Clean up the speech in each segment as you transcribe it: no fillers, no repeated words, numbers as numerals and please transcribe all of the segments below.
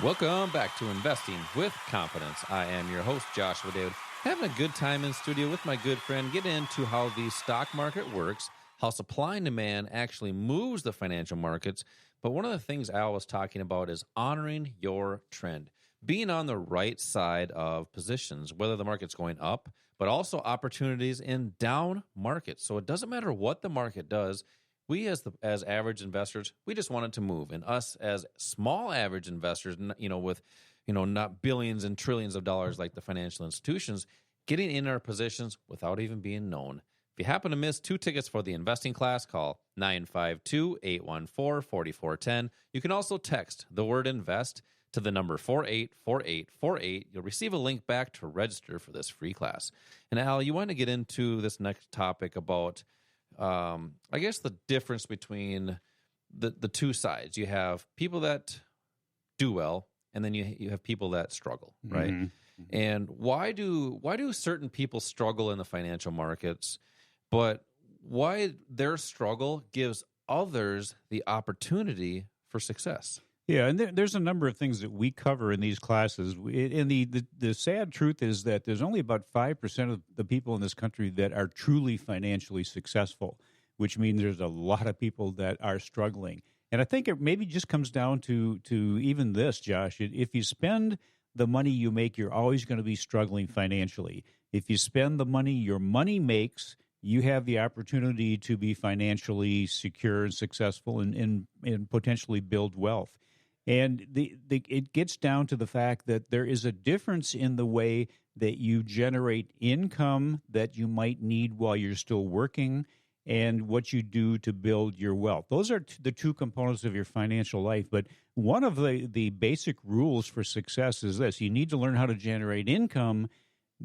Welcome back to Investing with Confidence. I am your host, Joshua David, having a good time in studio with my good friend, getting into how the stock market works, how supply and demand actually moves the financial markets. But one of the things Al was talking about is honoring your trend, being on the right side of positions, whether the market's going up, but also opportunities in down markets. So it doesn't matter what the market does. We as average investors, we just want it to move, and us as small average investors, with not billions and trillions of dollars like the financial institutions, getting in our positions without even being known. If you happen to miss 2 tickets for the investing class, call 952-814-4410. You can also text the word invest to the number 484848. You'll receive a link back to register for this free class. And Al, you want to get into this next topic about I guess the difference between the two sides. You have people that do well, and then you have people that struggle, right? Mm-hmm. And why do certain people struggle in the financial markets, but why their struggle gives others the opportunity for success? Yeah, and there's a number of things that we cover in these classes. And the sad truth is that there's only about 5% of the people in this country that are truly financially successful, which means there's a lot of people that are struggling. And I think it maybe just comes down to even this, Josh. If you spend the money you make, you're always going to be struggling financially. If you spend the money your money makes, you have the opportunity to be financially secure and successful and potentially build wealth. And it gets down to the fact that there is a difference in the way that you generate income that you might need while you're still working and what you do to build your wealth. Those are the two components of your financial life. But one of the basic rules for success is this. You need to learn how to generate income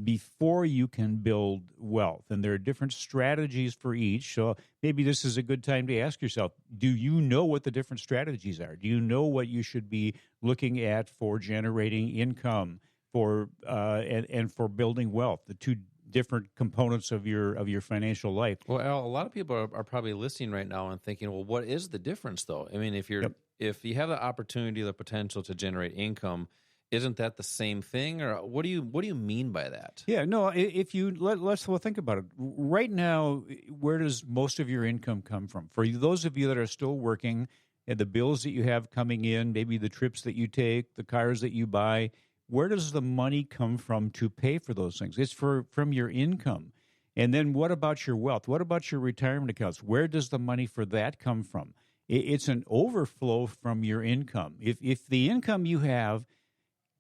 before you can build wealth. And there are different strategies for each. So maybe this is a good time to ask yourself, do you know what the different strategies are? Do you know what you should be looking at for generating income and for building wealth, the two different components of your financial life? Well, Al, a lot of people are probably listening right now and thinking, well, what is the difference though? I mean, if you have the opportunity, the potential to generate income, isn't that the same thing, or what do you mean by that? Yeah, no. If you let's think about it. Right now, where does most of your income come from? For those of you that are still working, and the bills that you have coming in, maybe the trips that you take, the cars that you buy, where does the money come from to pay for those things? It's from your income. And then what about your wealth? What about your retirement accounts? Where does the money for that come from? It's an overflow from your income. If the income you have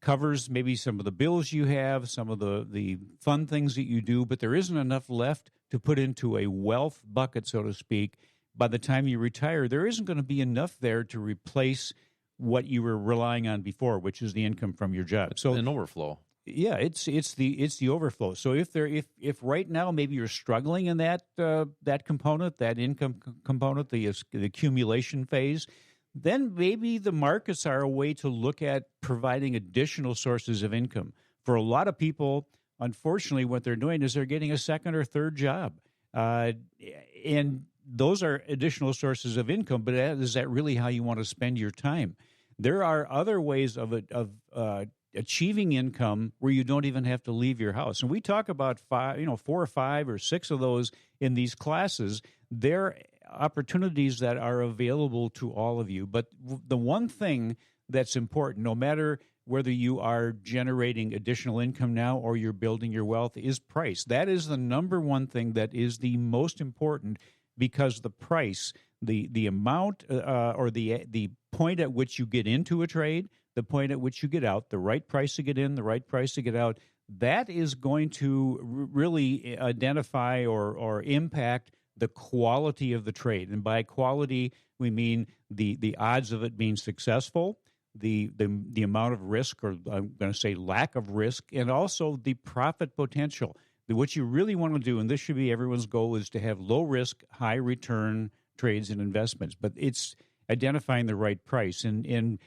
covers maybe some of the bills you have, some of the fun things that you do, but there isn't enough left to put into a wealth bucket, so to speak. By the time you retire, there isn't going to be enough there to replace what you were relying on before, which is the income from your job. So an overflow. Yeah, it's the overflow. So if right now maybe you're struggling in that component, that income component, the accumulation phase, then maybe the markets are a way to look at providing additional sources of income. For a lot of people, unfortunately, what they're doing is they're getting a second or third job. And those are additional sources of income, but is that really how you want to spend your time? There are other ways of achieving income where you don't even have to leave your house. And we talk about 4 or 5 or 6 of those in these classes. They're opportunities that are available to all of you. But the one thing that's important, no matter whether you are generating additional income now or you're building your wealth, is price. That is the number one thing that is the most important, because the price, the amount or the point at which you get into a trade, the point at which you get out, the right price to get in, the right price to get out, that is going to really identify or impact the quality of the trade. And by quality, we mean the odds of it being successful, the amount of risk, or I'm going to say lack of risk, and also the profit potential. What you really want to do, and this should be everyone's goal, is to have low risk, high return trades and investments. But it's identifying the right price. And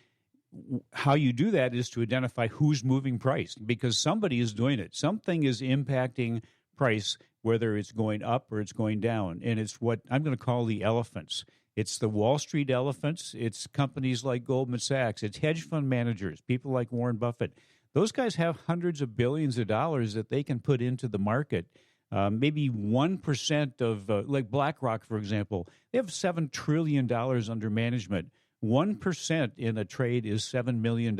how you do that is to identify who's moving price, because somebody is doing it. Something is impacting price, whether it's going up or it's going down. And it's what I'm going to call the elephants. It's the Wall Street elephants. It's companies like Goldman Sachs. It's hedge fund managers, people like Warren Buffett. Those guys have hundreds of billions of dollars that they can put into the market. Maybe 1% of, like BlackRock, for example, they have $7 trillion under management. 1% in a trade is $7 million.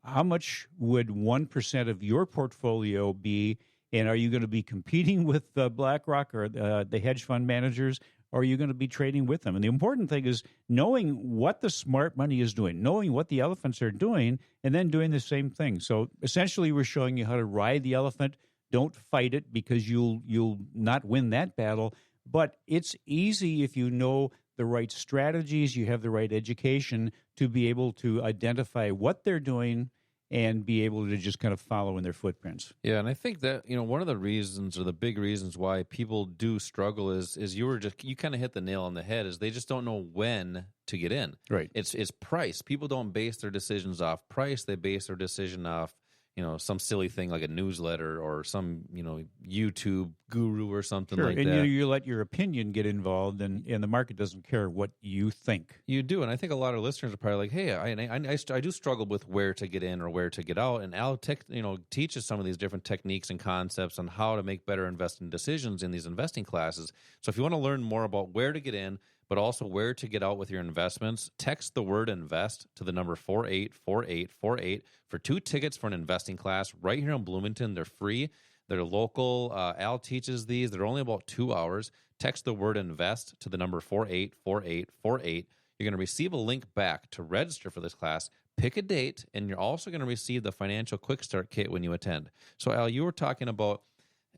How much would 1% of your portfolio be? And are you going to be competing with BlackRock or the hedge fund managers? Or are you going to be trading with them? And the important thing is knowing what the smart money is doing, knowing what the elephants are doing, and then doing the same thing. So essentially, we're showing you how to ride the elephant. Don't fight it because you'll not win that battle. But it's easy if you know the right strategies, you have the right education to be able to identify what they're doing and be able to just kind of follow in their footprints. Yeah, and I think that, one of the reasons or the big reasons why people do struggle is you kind of hit the nail on the head, is they just don't know when to get in. Right. It's price. People don't base their decisions off price. They base their decision off some silly thing like a newsletter or some, YouTube guru or something like and that. You let your opinion get involved, and the market doesn't care what you think. You do, and I think a lot of listeners are probably like, hey, I do struggle with where to get in or where to get out, and Al teaches some of these different techniques and concepts on how to make better investing decisions in these investing classes. So if you want to learn more about where to get in, but also where to get out with your investments, text the word invest to the number 484848 for 2 tickets for an investing class right here in Bloomington. They're free. They're local. Al teaches these. They're only about 2 hours. Text the word invest to the number 484848. You're going to receive a link back to register for this class. Pick a date, and you're also going to receive the financial quick start kit when you attend. So, Al, you were talking about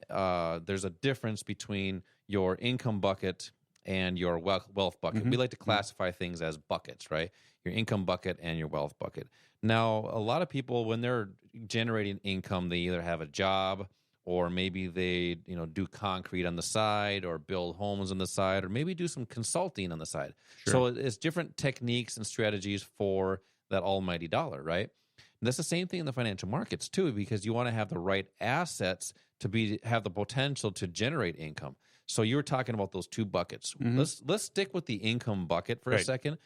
there's a difference between your income bucket and your wealth bucket. We like to classify things as buckets, right? Your income bucket and your wealth bucket. Now, a lot of people, when they're generating income, they either have a job, or maybe they do concrete on the side, or build homes on the side, or maybe do some consulting on the side. Sure. So it's different techniques and strategies for that almighty dollar, right? And that's the same thing in the financial markets too, because you want to have the right assets to have the potential to generate income. So you were talking about those 2 buckets. Let's stick with the income bucket for a second.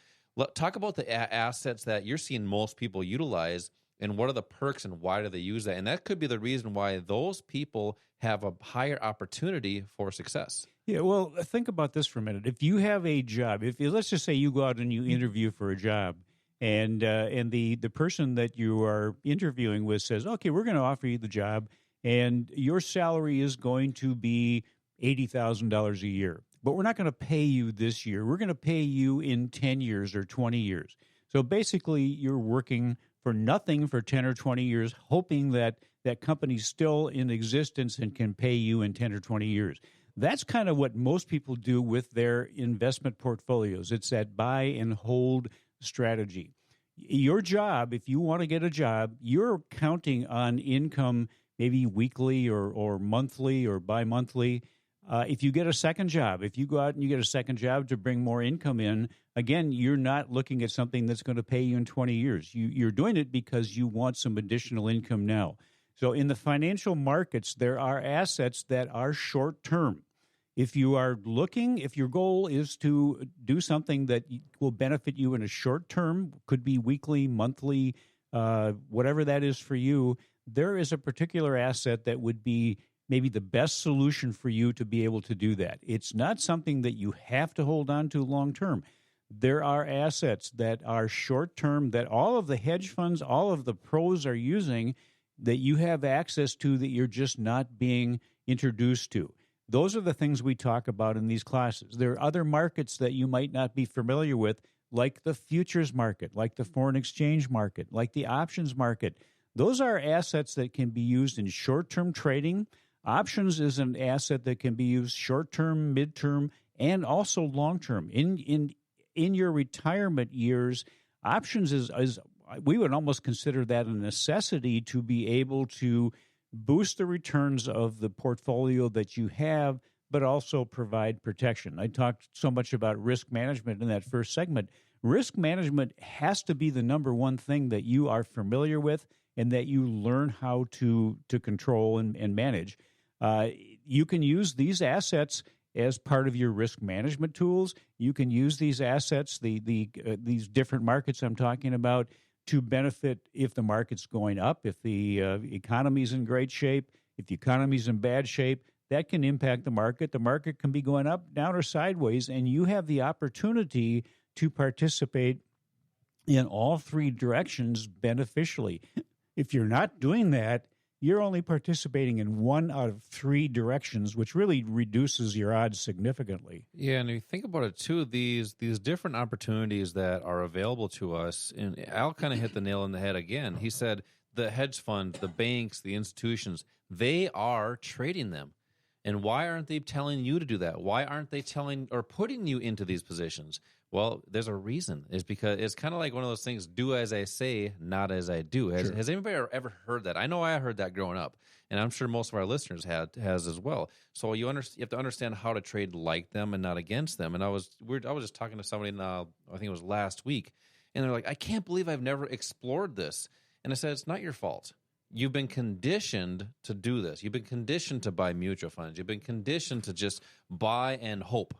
Talk about the assets that you're seeing most people utilize, and what are the perks and why do they use that? And that could be the reason why those people have a higher opportunity for success. Yeah, well, think about this for a minute. If you have a job, let's just say you go out and you interview for a job, and the person that you are interviewing with says, okay, we're going to offer you the job, and your salary is going to be $80,000 a year. But we're not going to pay you this year. We're going to pay you in 10 years or 20 years. So basically, you're working for nothing for 10 or 20 years, hoping that that company's still in existence and can pay you in 10 or 20 years. That's kind of what most people do with their investment portfolios. It's that buy and hold strategy. Your job, if you want to get a job, you're counting on income maybe weekly or monthly or bi-monthly. If you get a second job, if you go out and you get a second job to bring more income in, again, you're not looking at something that's going to pay you in 20 years. You're doing it because you want some additional income now. So in the financial markets, there are assets that are short-term. If you are looking, if your goal is to do something that will benefit you in a short term, could be weekly, monthly, whatever that is for you, there is a particular asset that would be maybe the best solution for you to be able to do that. It's not something that you have to hold on to long term. There are assets that are short term that all of the hedge funds, all of the pros are using that you have access to that you're just not being introduced to. Those are the things we talk about in these classes. There are other markets that you might not be familiar with, like the futures market, like the foreign exchange market, like the options market. Those are assets that can be used in short-term trading. Options is an asset that can be used short-term, mid-term, and also long-term. In your retirement years, options is we would almost consider that a necessity to be able to boost the returns of the portfolio that you have, but also provide protection. I talked so much about risk management in that first segment. Risk management has to be the number one thing that you are familiar with and that you learn how to control and manage. You can use these assets as part of your risk management tools. You can use these assets, these different markets I'm talking about, to benefit if the market's going up, if the economy's in great shape, if the economy's in bad shape. That can impact the market. The market can be going up, down, or sideways, and you have the opportunity to participate in all three directions beneficially. If you're not doing that, you're only participating in one out of three directions, which really reduces your odds significantly. Yeah, and if you think about it too, these different opportunities that are available to us, and Al kind of hit the nail on the head again. He said the hedge fund, the banks, the institutions, they are trading them. And why aren't they telling you to do that? Why aren't they telling or putting you into these positions? Well, there's a reason. It's because it's kind of like one of those things, do as I say, not as I do. Has anybody ever heard that? I know I heard that growing up, and I'm sure most of our listeners has as well. So you have to understand how to trade like them and not against them. And I was just talking to somebody, I think it was last week, and they're like, I can't believe I've never explored this. And I said, it's not your fault. You've been conditioned to do this. You've been conditioned to buy mutual funds. You've been conditioned to just buy and hold.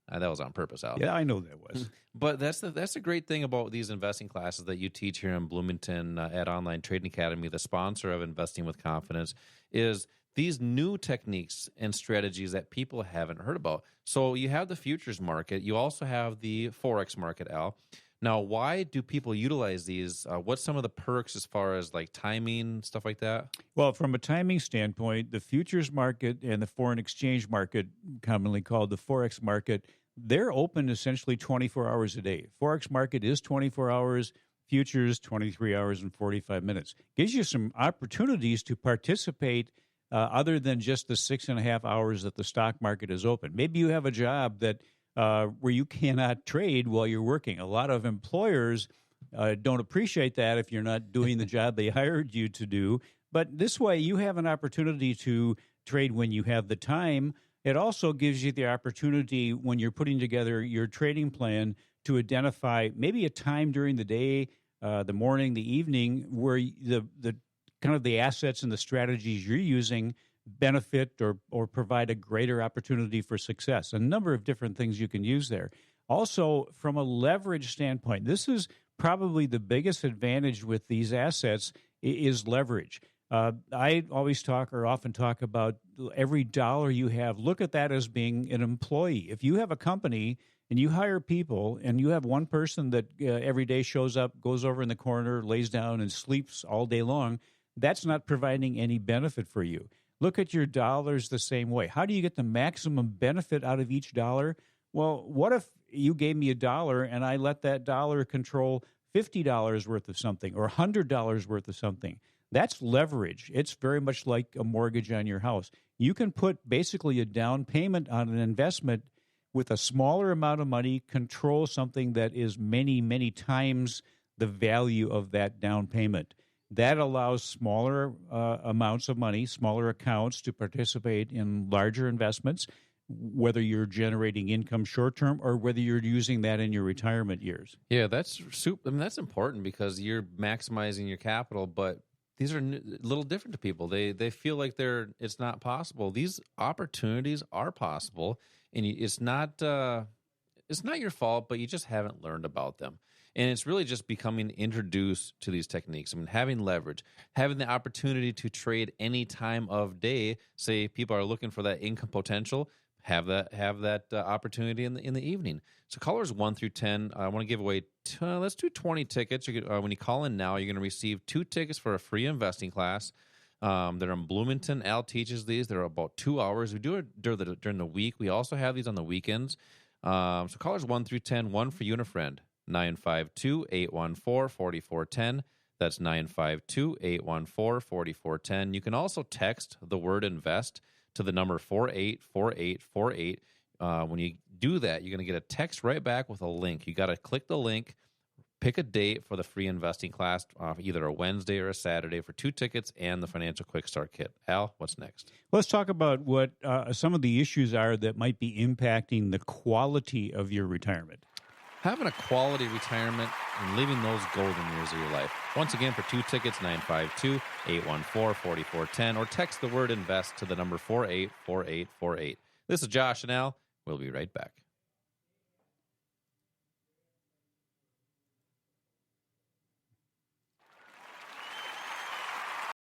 That was on purpose, Al. Yeah, I know that was. But that's the great thing about these investing classes that you teach here in Bloomington at Online Trading Academy, the sponsor of Investing with Confidence, is these new techniques and strategies that people haven't heard about. So you have the futures market. You also have the Forex market, Al. Now, why do people utilize these? What's some of the perks as far as like timing, stuff like that? Well, from a timing standpoint, the futures market and the foreign exchange market, commonly called the Forex market, they're open essentially 24 hours a day. Forex market is 24 hours, futures 23 hours and 45 minutes. Gives you some opportunities to participate other than just the 6.5 hours that the stock market is open. Maybe you have a job that where you cannot trade while you're working. A lot of employers don't appreciate that if you're not doing the job they hired you to do. But this way, you have an opportunity to trade when you have the time. It also gives you the opportunity when you're putting together your trading plan to identify maybe a time during the day, the morning, the evening, where the kind of the assets and the strategies you're using benefit or provide a greater opportunity for success. A number of different things you can use there. Also, from a leverage standpoint, this is probably the biggest advantage with these assets is leverage. I always often talk about every dollar you have. Look at that as being an employee. If you have a company and you hire people and you have one person that every day shows up, goes over in the corner, lays down and sleeps all day long, that's not providing any benefit for you. Look at your dollars the same way. How do you get the maximum benefit out of each dollar? Well, what if you gave me $1 and I let that dollar control $50 worth of something or $100 worth of something? That's leverage. It's very much like a mortgage on your house. You can put basically a down payment on an investment with a smaller amount of money, control something that is many, many times the value of that down payment. That allows smaller amounts of money, smaller accounts to participate in larger investments, whether you're generating income short-term or whether you're using that in your retirement years. Yeah, that's that's important because you're maximizing your capital, but these are a little different to people. They feel like it's not possible. These opportunities are possible, and it's not your fault, but you just haven't learned about them. And it's really just becoming introduced to these techniques. I mean, having leverage, having the opportunity to trade any time of day. Say people are looking for that income potential, have that opportunity in the evening. So callers 1 through 10, I want to give away. Let's do 20 tickets. When you call in now, you're going to receive 2 tickets for a free investing class. They're in Bloomington. Al teaches these. They're about 2 hours. We do it during the week. We also have these on the weekends. So callers 1 through 10, one for you and a friend. 952-814-4410. That's 952-814-4410. You can also text the word invest to the number 484848. When you do that, you're going to get a text right back with a link. You got to click the link, pick a date for the free investing class, either a Wednesday or a Saturday for 2 tickets and the Financial Quick Start Kit. Al, what's next? Let's talk about what some of the issues are that might be impacting the quality of your retirement. Having a quality retirement and living those golden years of your life. Once again, for 2 tickets, 952-814-4410, or text the word invest to the number 484848. This is Josh and Al. We'll be right back.